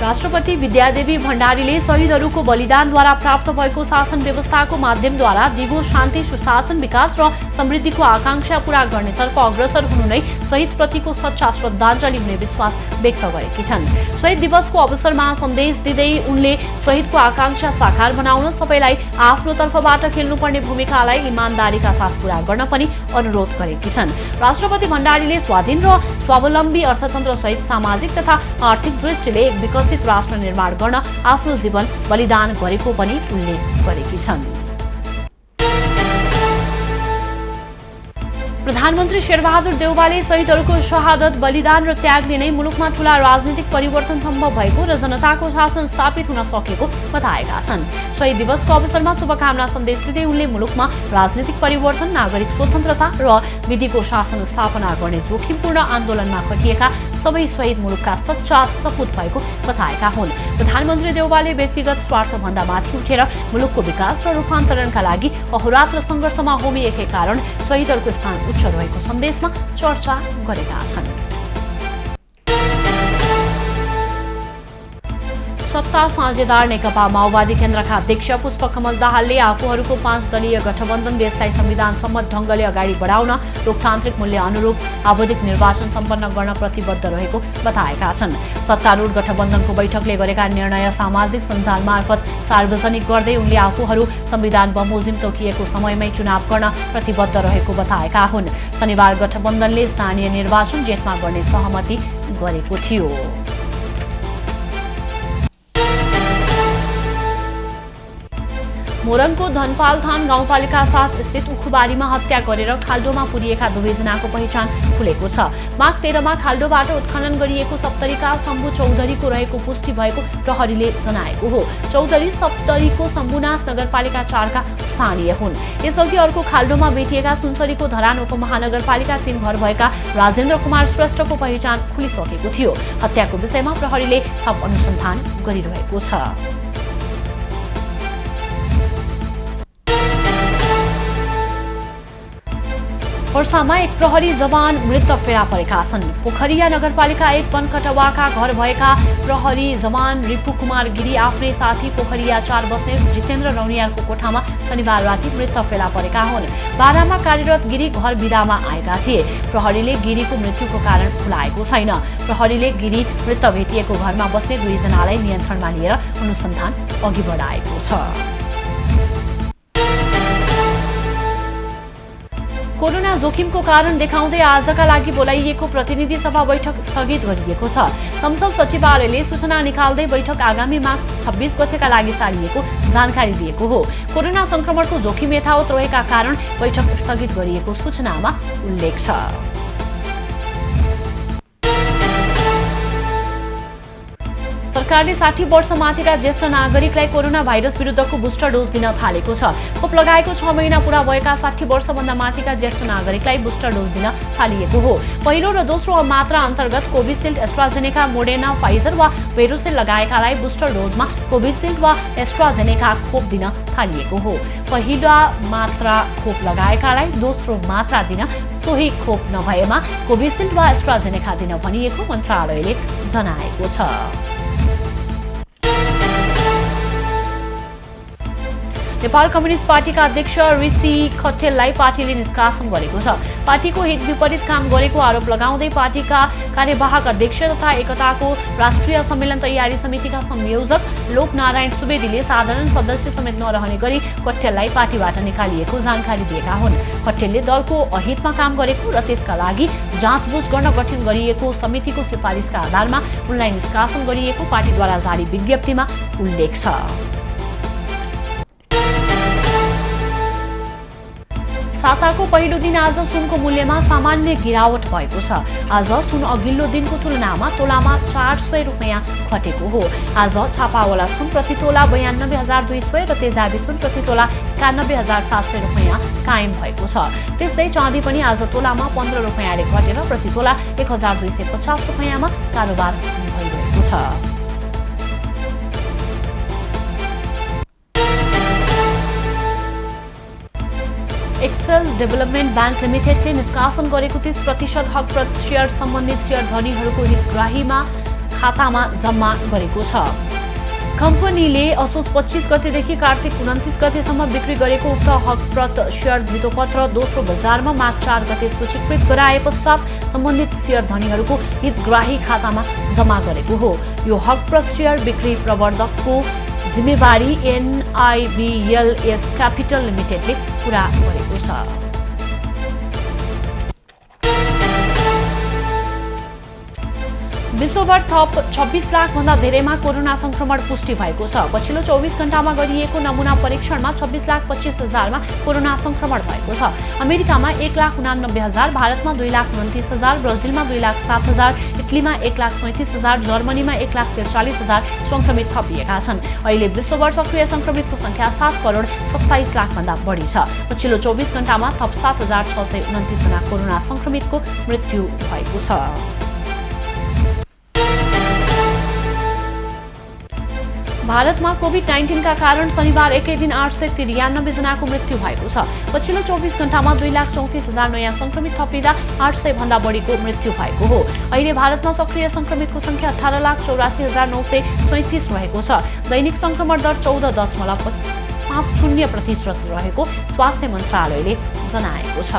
राष्ट्रपति विद्यादेवी भण्डारीले शहीदहरूको बलिदानद्वारा प्राप्त भएको शासन व्यवस्थाको माध्यमद्वारा दिगो शान्ति, सुशासन, विकास र समृद्धिको आकांक्षा पूरा गर्नेतर्फ अग्रसर हुनु नै शहीदप्रतिको सच्चा श्रद्धाञ्जली हुने विश्वास व्यक्त गरेकी छन्। शहीद दिवसको अवसरमा सन्देश दिँदै उनले शहीदको आकांक्षा साकार बनाउन सबैलाई आफ्नो तर्फबाट खेल्नुपर्ने भूमिकालाई इमानदारीका साथ पूरा गर्न पनि अनुरोध गरेकी छन्। राष्ट्रपति भण्डारीले स्वाधीन र स्वावलम्बी अर्थतन्त्र सहित सामाजिक तथा आर्थिक दृष्टिले एक विकसित राष्ट्र निर्माण गर्न आफ्नो जीवन बलिदान गरेको पनि उल्लेख गरेकी छन्। प्रधानमन्त्री शेरबहादुर देउवाले शहीदहरूको शहादत, बलिदान र त्यागले नै मुलुकमा ठूला राजनीतिक परिवर्तन सम्भव भएको र जनताको शासन स्थापित हुन सकेको बताएका छन्। शहीद दिवसको अवसरमा शुभकामना सन्देश दिँदै उनले मुलुकमा राजनीतिक परिवर्तन, नागरिक स्वतन्त्रता र विधिको शासन स्थापना गर्ने जोखिमपूर्ण आन्दोलनमा खटिएका सबै शहीद मुलुकका सच्चा सपूत भएको बताएका हुन्। प्रधानमन्त्री देउवाले व्यक्तिगत स्वार्थभन्दा माथि उठेर मुलुकको विकास र रूपान्तरणका लागि अहोरात्र सङ्घर्षमा होमिएकै कारण शहीदहरूको स्थान उच्च रहेको सन्देशमा चर्चा गरेका छन्। सत्ता साझेदार नेकपा माओवादी केन्द्रका अध्यक्ष पुष्पकमल दाहालले आफूहरूको 5 दलीय गठबन्धन देशलाई संविधान सम्मत ढंगले अगाडि बढाउन लोकतान्त्रिक मूल्य अनुरूप आवधिक निर्वाचन सम्पन्न गर्न प्रतिबद्ध रहेको बताएका छन्। सत्तारूढ गठबन्धनको बैठकले गरेका निर्णय सामाजिक सञ्जाल मार्फत सार्वजनिक गर्दै उनले आफूहरू संविधान बमोजिम तोकिएको समयमै चुनाव गर्न प्रतिबद्ध रहेको बताएका हुन्। शनिबार गठबन्धनले स्थानीय निर्वाचन जेठमा गर्ने सहमति गरेको थियो। मोरङको धनपालथान गाउँपालिका 7 स्थित उखुबारीमा हत्या गरेर खाल्डोमा पुरिएका दुवैजनाको पहिचान खुलेको छ। माघ 13 मा खाल्डोबाट उत्खनन गरिएको सप्तरीका शम्भु चौधरीको रहेको पुष्टि भएको प्रहरीले जनाएको हो। चौधरी सप्तरीको शम्भुनाथ नगरपालिका 4 का स्थानीय हुन्। यसअघि अर्को खाल्डोमा भेटिएका सुनसरीको धरान उपमहानगरपालिका 3 घर भएका राजेन्द्र कुमार श्रेष्ठको पहिचान खुलिसकेको थियो। हत्याको विषयमा प्रहरीले थप अनुसन्धान गरिरहेको छ। पर्सामा एक प्रहरी जवान मृत फेला परेका छन्। पोखरिया नगरपालिका 1 बनकटवाका घर भएका प्रहरी जवान रिपु कुमार गिरी आफ्नै साथी पोखरिया 4 बस्ने जितेन्द्र रौनियालको कोठामा शनिबार राति मृत फेला परेका हुन्। बारामा कार्यरत गिरी घर बिदामा आएका थिए। प्रहरीले गिरीको मृत्युको कारण खुलाएको छैन। प्रहरीले गिरी मृत भेटिएको घरमा बस्ने 2 जनालाई नियन्त्रणमा लिएर अनुसन्धान अघि बढाएको छ। कोरोना जोखिमको कारण देखाउँदै आजका लागि बोलाइएको प्रतिनिधि सभा बैठक स्थगित गरिएको छ। संसद सचिवालयले सूचना निकाल्दै बैठक आगामी माघ 26 गतेका लागि सारिएको जानकारी दिएको हो। कोरोना संक्रमणको जोखिम यथावत रहेका कारण बैठक स्थगित गरिएको सूचनामा उल्लेख छ। सरकारले 60 वर्ष माथिका ज्येष्ठ नागरिकलाई कोरोना भाइरस विरुद्धको बुस्टर डोज दिन थालेको छ। खोप लगाएको 6 महिना पूरा भएका 60 वर्षभन्दा माथिका ज्येष्ठ नागरिकलाई बुस्टर डोज दिन थालिएको हो। पहिलो र दोस्रो मात्रा अन्तर्गत कोभिसिल्ड, एस्ट्राजेनेका, मोडेर्ना, फाइजर वा भेरोसेल लगाएकालाई बुस्टर डोजमा कोभिसिल्ड वा एस्ट्राजेनेका खोप दिन थालिएको हो। पहिलो मात्रा खोप लगाएकालाई दोस्रो मात्रा दिन, सोही खोप नभएमा कोभिसिल्ड वा एस्ट्राजेनेका दिन भनिएको मन्त्रालयले जनाएको छ। नेपाल कम्युनिस्ट पार्टीका अध्यक्ष ऋषि खट्टेललाई पार्टीले निष्कासन गरेको छ। पार्टीको हित विपरीत काम गरेको आरोप लगाउँदै पार्टीका कार्यवाहक अध्यक्ष तथा एकताको राष्ट्रिय सम्मेलन तयारी समितिका संयोजक लोकनारायण सुवेदीले साधारण सदस्य समेत नरहने गरी खट्टेललाई पार्टीबाट निकालिएको जानकारी दिएका हुन्। खट्टेलले दलको अहितमा काम गरेको र त्यसका लागि जाँचबुझ गर्न गठन गरिएको समितिको सिफारिसका आधारमा उनलाई निष्कासन गरिएको पार्टीद्वारा जारी विज्ञप्तिमा उल्लेख छ। साताको पहिलो दिन आज सुनको मूल्यमा सामान्य गिरावट भएको छ। आज सुन अघिल्लो दिनको तुलनामा तोलामा 400 रुपैयाँ घटेको हो। आज छापावाला सुन प्रति तोला 92,200 र तेजाबी सुन प्रति तोला 91,700 रुपैयाँ कायम भएको छ। त्यस्तै चाँदी पनि आज तोलामा 15 रुपैयाँले घटेर प्रति तोला 1,250 रुपैयाँमा कारोबार भइरहेको छ। एक्सेल डेभलपमेन्ट बैंक लिमिटेडले निष्कासन गरेको 30% हक प्रति शेयर सम्बन्धित शेयर धनीहरूको हितग्राहीमा खातामा जम्मा गरेको छ। कम्पनीले असोज 25 गतेदेखि कार्तिक 29 गतेसम्म बिक्री गरेको उक्त हकप्रत शेयर धितोपत्र दोस्रो बजारमा माघ 4 गते सूचीकृत गराए पश्चात सम्बन्धित शेयर धनीहरूको हितग्राही खातामा जम्मा गरेको हो। यो हकप्रत शेयर बिक्री प्रवर्धकको जिम्मेवारी NIBLS क्यापिटल लिमिटेडले पूरा गरेको छ। विश्वभर थप 26 लाखभन्दा धेरैमा कोरोना संक्रमण पुष्टि भएको छ। पछिल्लो 24 घण्टामा गरिएको नमुना परीक्षणमा 26,25,000मा कोरोना संक्रमण भएको छ। अमेरिकामा 1,89,000, भारतमा 2,29,000, ब्राजिलमा 2,07,000, इटलीमा 1,37,000, जर्मनीमा 1,43,000 संक्रमित थपिएका छन्। अहिले विश्वभर सक्रिय संक्रमितको संख्या 7,27,00,000 भन्दा बढी छ। पछिल्लो 24 घण्टामा थप 7,629 जना कोरोना संक्रमितको मृत्यु भएको छ। भारतमा कोभिड-19 का कारण शनिबार एकै दिन 893 जनाको मृत्यु भएको छ। पछिल्लो 24 घण्टामा 2,34,000 नयाँ संक्रमित थपिँदा 800 भन्दा बढीको मृत्यु भएको हो। अहिले भारतमा सक्रिय संक्रमितको संख्या 18,84,937 रहेको छ। दैनिक संक्रमण दर 14.50% रहेको स्वास्थ्य मन्त्रालयले जनाएको छ।